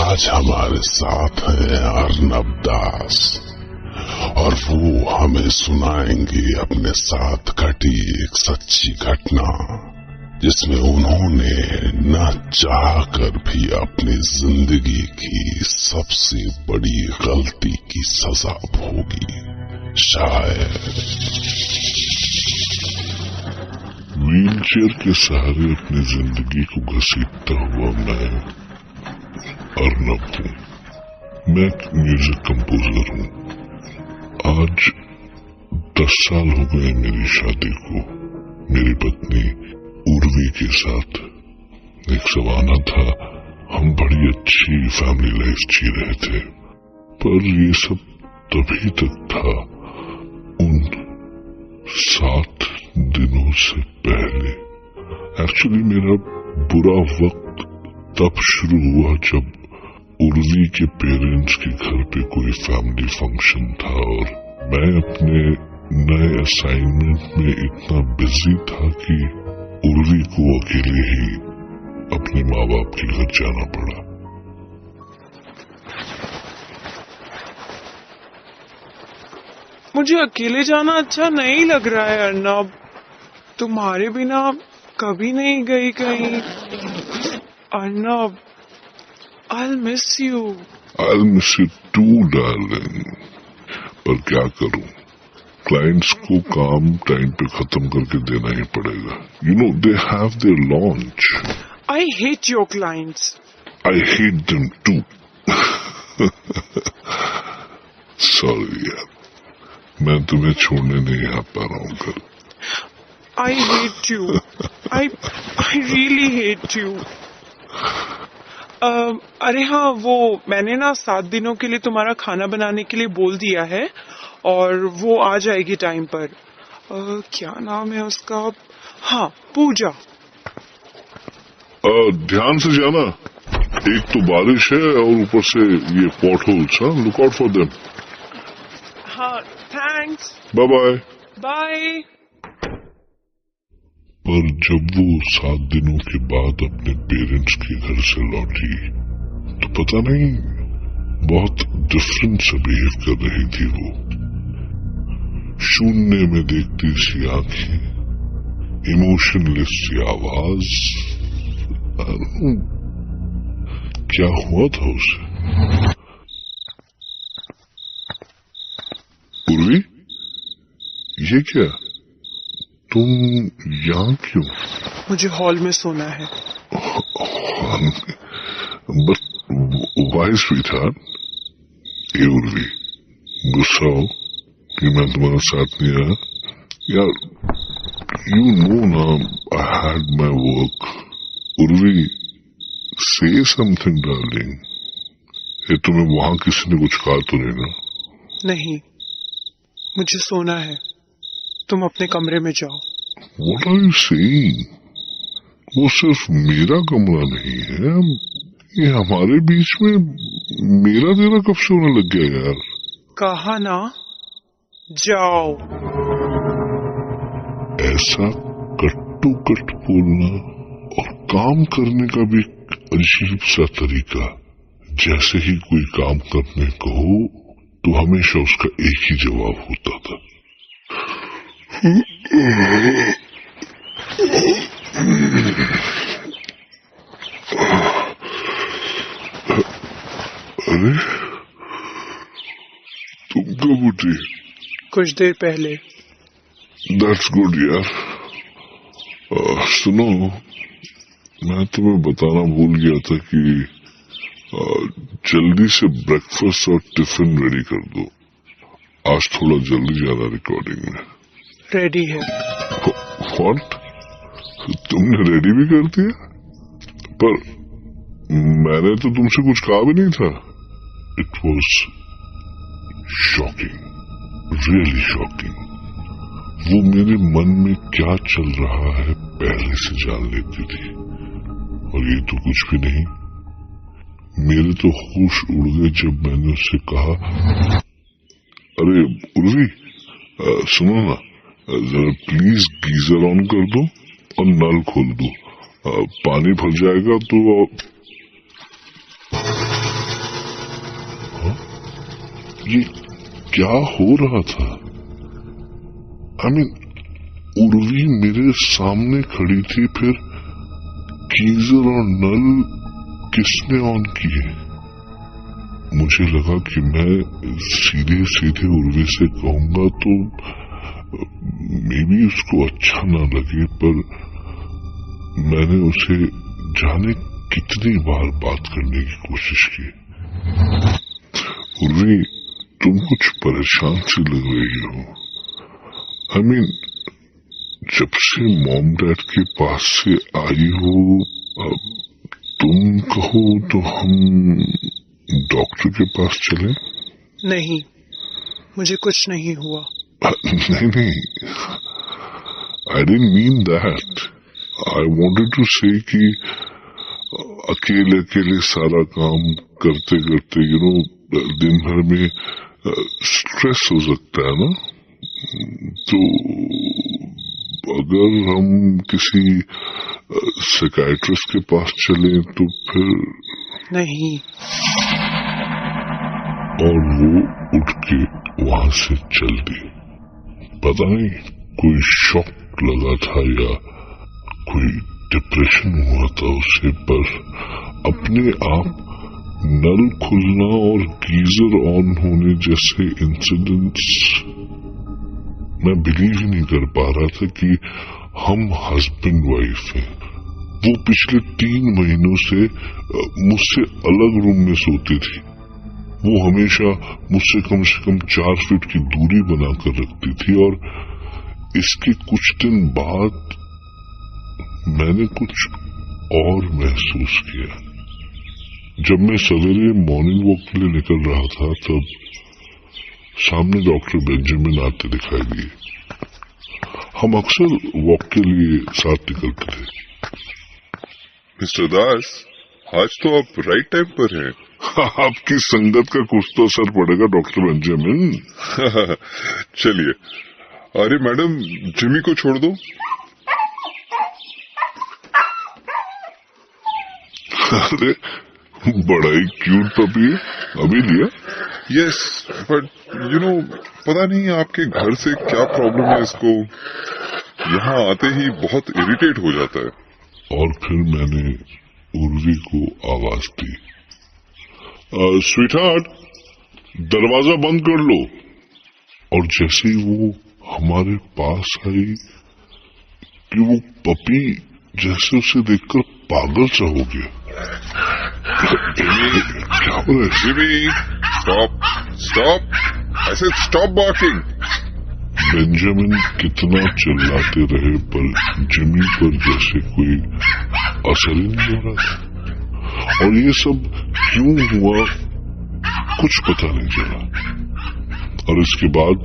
आज हमारे साथ हैं अर्नब दास और वो हमें सुनाएंगे अपने साथ घटी एक सच्ची घटना जिसमें उन्होंने न चाहकर भी अपनी जिंदगी की सबसे बड़ी गलती की सजा भोगी। शायद व्हीलचेयर के सहारे अपनी जिंदगी को घसीटता हुआ मैं अर्नब हूँ। मैं एक म्यूजिक कंपोजर हूँ। आज 10 साल हो गए मेरी शादी को। मेरी पत्नी उर्वी के साथ एक जमाना था, हम बड़ी अच्छी फैमिली लाइफ जी रहे थे, पर ये सब तभी तक था उन 7 दिनों से पहले। एक्चुअली मेरा बुरा वक्त तब शुरू हुआ जब उर्वी के पेरेंट्स के घर पे कोई फैमिली फंक्शन था और मैं अपने नए असाइनमेंट में इतना बिजी था कि उर्वी को अकेले ही अपने माँ बाप के घर जाना पड़ा। मुझे अकेले जाना अच्छा नहीं लग रहा है अर्नब। तुम्हारे बिना कभी नहीं गई कहीं। Arnab, I'll miss you. I'll miss you too, darling. पर क्या करूं, क्लाइंट्स को काम टाइम पे खत्म करके देना ही पड़ेगा। You know, they have their launch. I hate your clients. I hate them too. Sorry यार, मैं तुम्हें छोड़ने नहीं आ पा रहा हूँ कल। I hate you. I really hate you. अरे हाँ, वो मैंने ना 7 दिनों के लिए तुम्हारा खाना बनाने के लिए बोल दिया है और वो आ जाएगी टाइम पर। क्या नाम है उसका? हाँ, पूजा। ध्यान से जाना, एक तो बारिश है और ऊपर से ये potholes, look out for them. हाँ, थैंक्स। Bye bye. बाय। पर जब वो 7 दिनों के बाद अपने पेरेंट्स के घर से लौटी तो पता नहीं बहुत डिफरेंट सा बिहेव कर रही थी वो। शून्य में देखती सी आंखें, इमोशनलेस सी आवाज। क्या हुआ था उसे? उर्वी, ये क्या? तुम यहाँ क्यों? मुझे हॉल में सोना है। But why sweetheart? ए उर्वी, गुस्सा हो कि मैं तुम्हारे साथ नहीं आया? यार, यू नो ना, I had my work. Urvi, से समथिंग डार्लिंग। ये तुम्हें वहां किसी ने कुछ कहा तो नहीं ना? नहीं, मुझे सोना है। तुम अपने कमरे में जाओ। What are you saying? वो सिर्फ मेरा कमरा नहीं है, ये हमारे बीच में मेरा तेरा कब से होने लग गया यार? कहा ना, जाओ। ऐसा कट्टू कट बोलना और काम करने का भी अजीब सा तरीका। जैसे ही कोई काम करने कहो तो हमेशा उसका एक ही जवाब होता था। अरे, तुम कब उठी? कुछ देर पहले। दैट्स गुड यार। सुनो, मैं तुम्हें बताना भूल गया था कि जल्दी से ब्रेकफास्ट और टिफिन रेडी कर दो। आज थोड़ा जल्दी जाना रिकॉर्डिंग में। रेडी है। व्हाट? तुमने रेडी भी कर दिया? पर मैंने तो तुमसे कुछ कहा भी नहीं था। It was shocking, really shocking. वो मेरे मन में क्या चल रहा है पहले से जान लेती थी, और ये तो कुछ भी नहीं। मेरे तो होश उड़ गए जब मैंने उससे कहा, अरे उर्वी, सुनो ना, जरा प्लीज गीजर ऑन कर दो और नल खोल दो। पानी भर जाएगा तो ये क्या हो रहा था? आई मीन, उर्वी मेरे सामने खड़ी थी, फिर गीजर और नल किसने ऑन किए? मुझे लगा कि मैं सीधे सीधे उर्वी से कहूंगा तो मे बी उसको अच्छा ना लगे, पर मैंने उसे जाने कितनी बार बात करने की कोशिश की। उर्वी, तुम कुछ परेशान सी लग रही हो। आई मीन, जब से मॉम डैड के पास से आई हो, अब तुम कहो तो हम डॉक्टर के पास चलें? नहीं, मुझे कुछ नहीं हुआ। नहीं, I didn't mean that. I wanted to say कि अकेले अकेले सारा काम करते करते दिन भर में स्ट्रेस हो सकता है ना, तो अगर हम किसी साइकियाट्रिस्ट के पास चलें तो फिर। नहीं। और वो उठ के वहां से चल दी। पता नहीं कोई शॉक लगा था या कोई डिप्रेशन हुआ था उसे, पर अपने आप नल खुलना और गीजर ऑन होने जैसे इंसिडेंट्स मैं बिलीव ही नहीं कर पा रहा था कि हम हस्बैंड वाइफ हैं। वो पिछले 3 महीनों से मुझसे अलग रूम में सोती थी। वो हमेशा मुझसे कम से कम 4 फीट की दूरी बनाकर रखती थी, और इसके कुछ दिन बाद मैंने कुछ और महसूस किया। जब मैं सवेरे मॉर्निंग वॉक के लिए निकल रहा था, तब सामने डॉक्टर बेंजामिन आते दिखाई दिए। हम अक्सर वॉक के लिए साथ निकलते थे। मिस्टर दास, आज तो आप राइट टाइम पर हैं। आपकी संगत का कुछ तो असर पड़ेगा डॉक्टर बेंजामिन। चलिए। अरे मैडम, जिमी को छोड़ दो। अरे बड़ा ही क्यूट पपी है, अभी लिया? यस, बट पता नहीं आपके घर से क्या प्रॉब्लम है इसको। यहाँ आते ही बहुत इरिटेट हो जाता है। और फिर मैंने उर्वी को आवाज दी, स्वीटहार्ट, दरवाजा बंद कर लो। और जैसे ही वो हमारे पास आई कि वो पपी जैसे उसे देखकर पागल सा हो गया। क्या हो रहा है? Jimmy, stop stop, I said stop barking. Benjamin कितना चिल्लाते रहे, पर जिमी पर जैसे कोई असर ही नहीं हो रहा था। और ये सब क्यों हुआ कुछ पता नहीं चला। और इसके बाद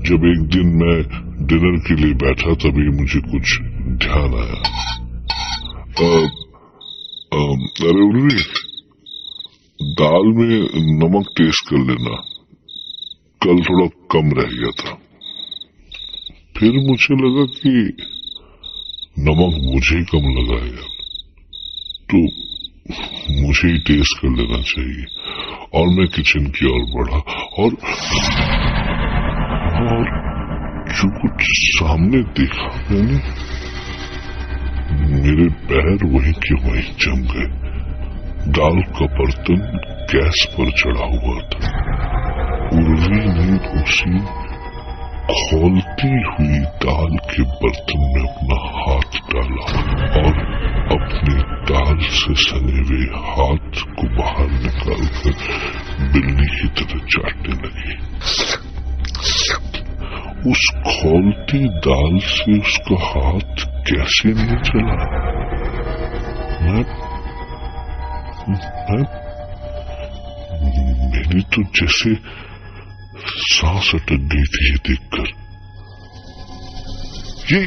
जब एक दिन मैं डिनर के लिए बैठा, तभी मुझे कुछ ध्यान आया। अरे उर्वी, दाल में नमक टेस्ट कर लेना, कल थोड़ा कम रह गया था। फिर मुझे लगा कि नमक मुझे कम लगा यार, तो मुझे ही टेस्ट कर लेना चाहिए। और मैं किचन की ओर बढ़ा, और जो कुछ सामने देखा मैंने, मेरे पैर वहीं के वहीं जम गए। दाल का बर्तन गैस पर चढ़ा हुआ था। उर्वी ने उसी खौलती हुई दाल के बर्तन में अपना हाथ डाला और अपने दाल से सने हुए हाथ को बाहर निकालकर बिल्ली की तरह चाटने लगी। उस खौलती दाल से उसका हाथ कैसे नहीं चला? मेरी तो जैसे सांस अटक गई थी ये देखकर। ये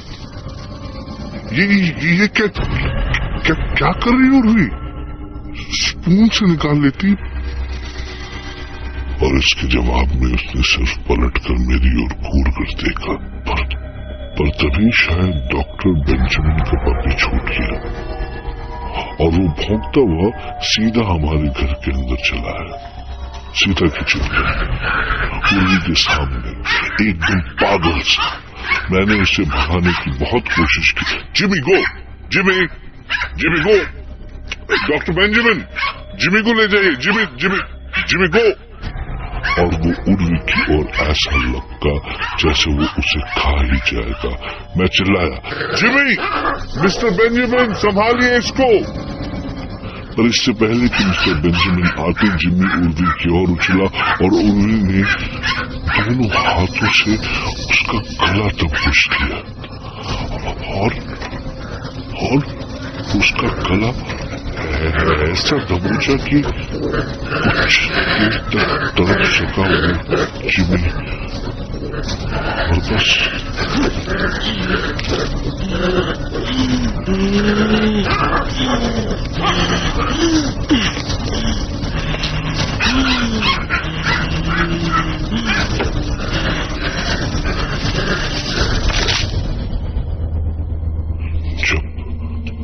क्या कर रही हो उर्वी? स्पून से निकाल लेती। और इसके जवाब में उसने सिर्फ पलटकर मेरी ओर घूर कर देखा, पर तभी शायद डॉक्टर बेंजामिन का पपी छूट गया और वो भौंकता हुआ सीधा हमारे घर के अंदर चला है। सीधा किचन गया, उर्वी के सामने एकदम पागल सा। मैंने उसे भगाने की बहुत कोशिश की। जिमी गो, जिमी, जिमी गो, डॉक्टर बेंजामिन, जिमी को ले जाइए, जिमी, जिमी, जिमी गो। और वो उर्वी की ओर ऐसा लगा जैसे वो उसे खा ही जाएगा। मैं चिल्लाया, जिमी, मिस्टर बेंजामिन संभालिए इसको। पर इससे पहले कि मिस्टर बेंजामिन आते, जिमी उर्वी की ओर उछला और उर्वी ने दोनों हाथों से उसका गला दबोच लिया और उसका गला ऐसा दबोचा कि कुछ देर तक तड़प सका वो जिमी, और बस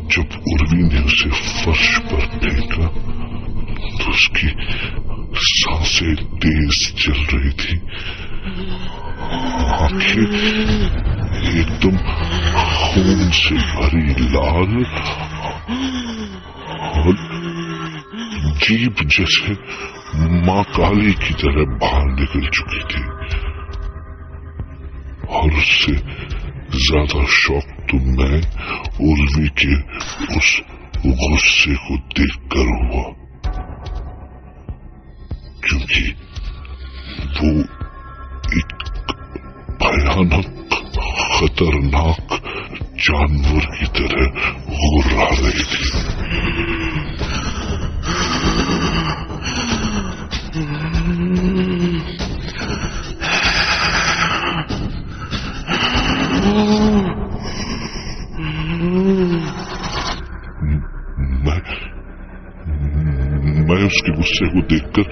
जब उर्वी ने उसे फर्श पर फेंका तो उसकी सांसें तेज चल रही थी, आंखें एकदम खून से भरी लाल और जीभ जैसे मां काली की तरह बाहर निकल चुकी थी। और उससे ज्यादा शौक तो मैं उर्वी के उस गुस्से को देखकर हुआ, क्योंकि वो एक भयानक खतरनाक जानवर की तरह गुर्रा रही थी। मैं उसके गुस्से को देखकर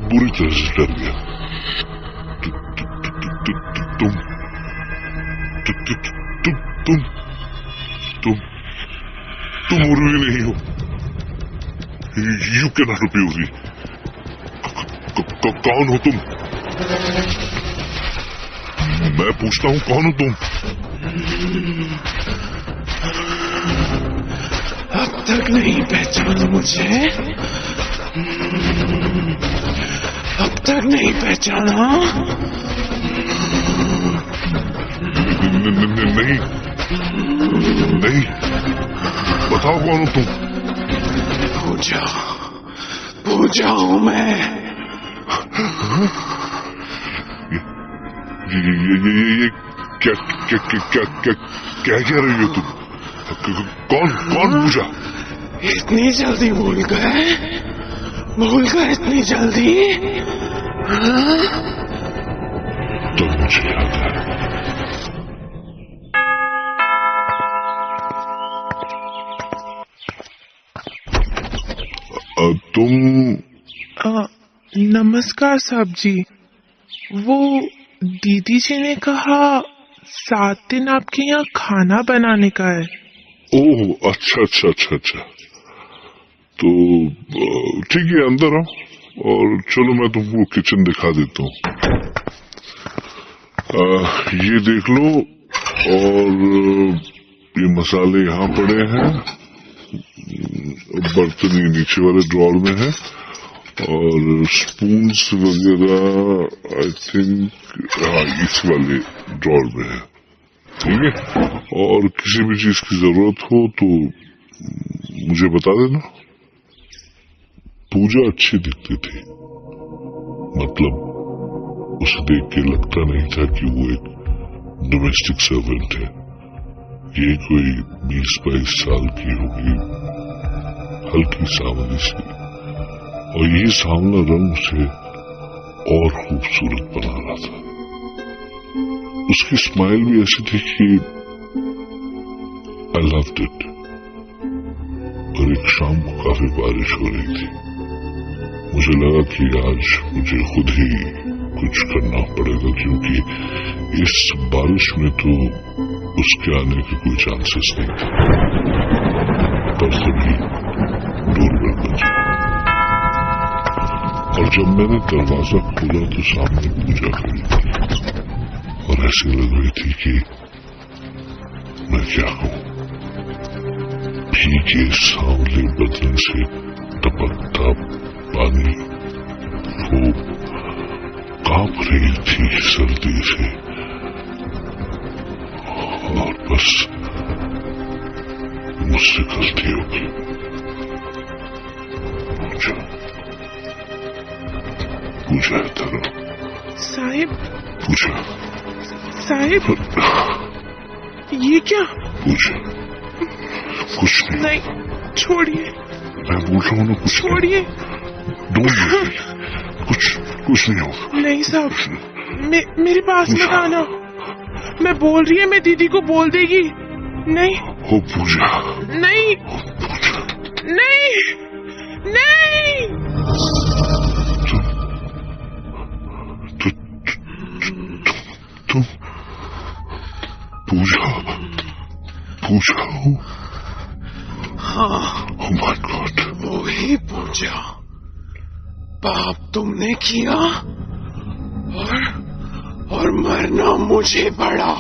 बुरी तरह से डर गया। तुम उर्वी नहीं हो। You can not be Urvi. कौन हो तुम? मैं पूछता हूँ, कौन हो तुम? अब तक नहीं पहचाना मुझे? अब तक नहीं पहचाना? नहीं, नहीं, बताओ कौन हो तुम? पूजा हूं मैं। ये क्या कह रही हो तुम? कौन पूजा? इतनी जल्दी भूल गए इतनी जल्दी? तो मुझे याद है। तुम नमस्कार साहब जी। वो दीदी जी ने कहा 7 दिन आपके यहाँ खाना बनाने का है। ओह, अच्छा। तो ठीक है, अंदर आओ और चलो मैं तुमको किचन दिखा देता हूँ। ये देख लो, और ये मसाले यहाँ पड़े हैं, बर्तन ये नीचे वाले ड्रॉर में है, और स्पून्स वगैरह आई थिंक इस वाले ड्रॉर में है। ठीक है, और किसी भी चीज की जरूरत हो तो मुझे बता देना। पूजा अच्छी दिखती थी, मतलब उसे देख के लगता नहीं था कि वो एक डोमेस्टिक सर्वेंट है। ये कोई 20-22 साल की होगी, हल्की सांवली सी, और ये सांवला रंग उसे और खूबसूरत बना रहा था। उसकी स्माइल भी ऐसी थी कि आई लव्ड इट। और एक शाम को काफी बारिश हो रही थी। मुझे लगा कि आज मुझे खुद ही कुछ करना पड़ेगा, क्योंकि इस बारिश में तो उसके आने के कोई चांसेस नहीं थे। पर तभी डोरबेल बजा। जब मैंने दरवाजा खोला तो सामने पूजा खड़ी थी और ऐसे लग रही थी कि मैं क्या कहूं, भीगे सांवले बदन से टपकता पानी, वो कांप रही थी सर्दी से और बस मुझसे गलती हो गई। पूजा है तारा। साहिब, पूजा साहिब, ये क्या? पूजा कुछ नहीं, छोड़िए, मैं बोल रहा हूँ ना, कुछ छोड़िए। डोंट कुछ नहीं होगा। नहीं साहब, मेरे पास मत आना। मैं बोल रही है, मैं दीदी को बोल देगी। नहीं हो पूजा, नहीं, पूजा नहीं, नहीं। तुम पूजा हो? हाँ, ओह माय गॉड, वही पूजा। पाप तुमने किया और मरना मुझे पड़ा।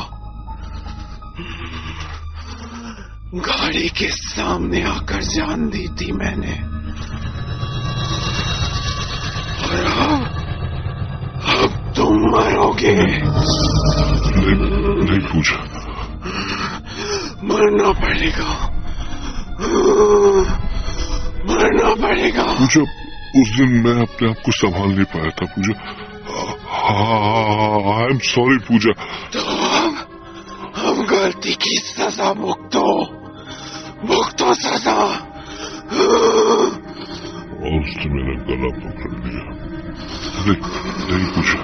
गाड़ी के सामने आकर जान दी थी मैंने, और अब तुम मरोगे। नहीं पूजा, मरना पड़ेगा, मरना पड़ेगा। पूजा, उस दिन मैं अपने आप को संभाल नहीं पाया था पूजा। आई एम सॉरी पूजा। तो अब गलती की सजा भुगतो सजा। और उसने मेरा गला पकड़ लिया। नहीं पूजा,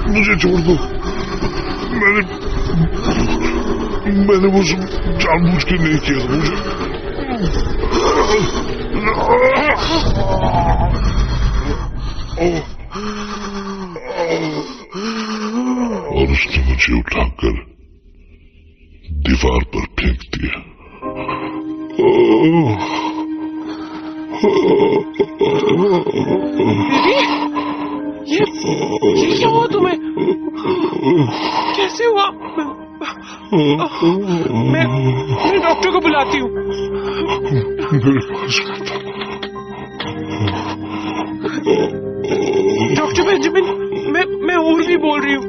मुझे छोड़ दो। मैंने वो सब जानबूझ के नहीं किया मुझे। और उसने मुझे उठाकर दीवार पर फेंक दिया। ये क्या हुआ तुम्हें? कैसे हुआ? मैं डॉक्टर को बुलाती हूँ। मेरे पास डॉक्टर बेंजामिन, मैं और भी बोल रही हूँ।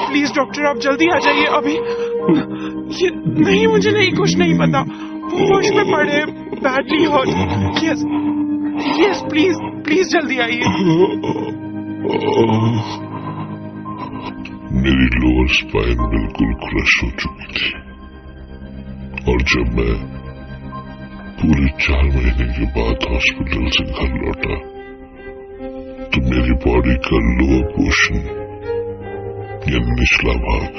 प्लीज डॉक्टर, आप जल्दी आ जाइए अभी। ये नहीं, मुझे नहीं, कुछ नहीं पता। वो फर्श में पड़े, बैडली हर्ट। यस प्लीज जल्दी आइए। मेरी लोअर स्पाइन बिल्कुल क्रश हो चुकी थी और जब मैं पूरे 4 महीने के बाद हॉस्पिटल से घर लौटा तो मेरी बॉडी का लोअर पोर्शन या निचला भाग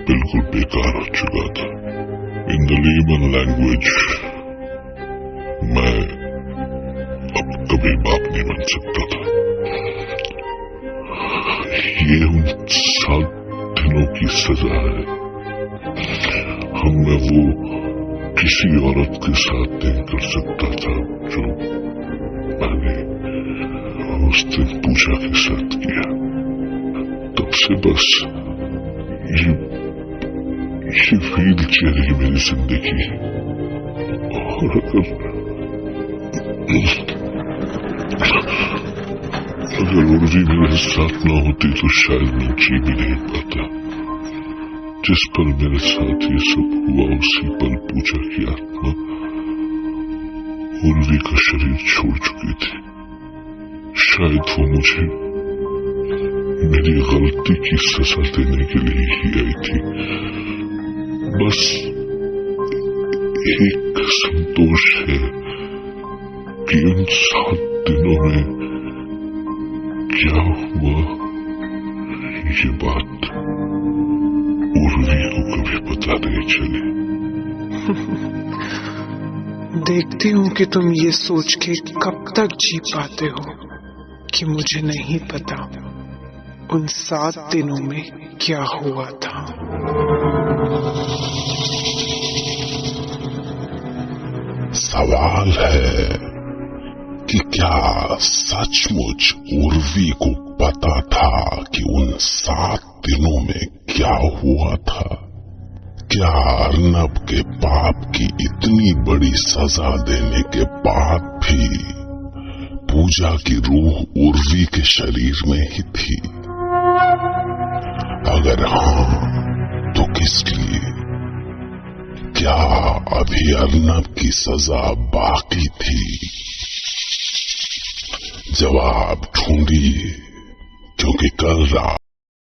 बिल्कुल बेकार हो चुका था। इन द लेमन लैंग्वेज, मैं अब कभी बाप नहीं बन सकता था। ये उन 7 दिनों की सजा है। मैं वो किसी औरत के साथ नहीं कर सकता था जो मैंने उस दिन पूजा के साथ किया। तब से बस ये व्हील चेयर ही मेरी जिंदगी है। और अगर उर्वी मेरे साथ न होती तो शायद मैं जी भी नहीं पाता। जिस पल मेरे साथ ये सब हुआ उसी पल पूजा की आत्मा उर्वी का शरीर छोड़ चुकी थी। शायद वो मुझे मेरी गलती की सजा देने के लिए ही आई थी। बस एक संतोष है कि उन 7 दिनों में क्या हुआ ये बात उर्वी को कभी पता नहीं चली। देखती हूँ कि तुम ये सोच के कब तक जी पाते हो कि मुझे नहीं पता। उन 7 दिनों में क्या हुआ था। सवाल है कि क्या सचमुच उर्वी को पता था कि उन 7 दिनों में क्या हुआ था? क्या अर्नब के पाप की इतनी बड़ी सजा देने के बाद भी पूजा की रूह उर्वी के शरीर में ही थी? अगर हाँ, तो किस लिए? क्या अभी अर्नब की सजा बाकी थी? जवाब ढूंढिए, क्योंकि कल रात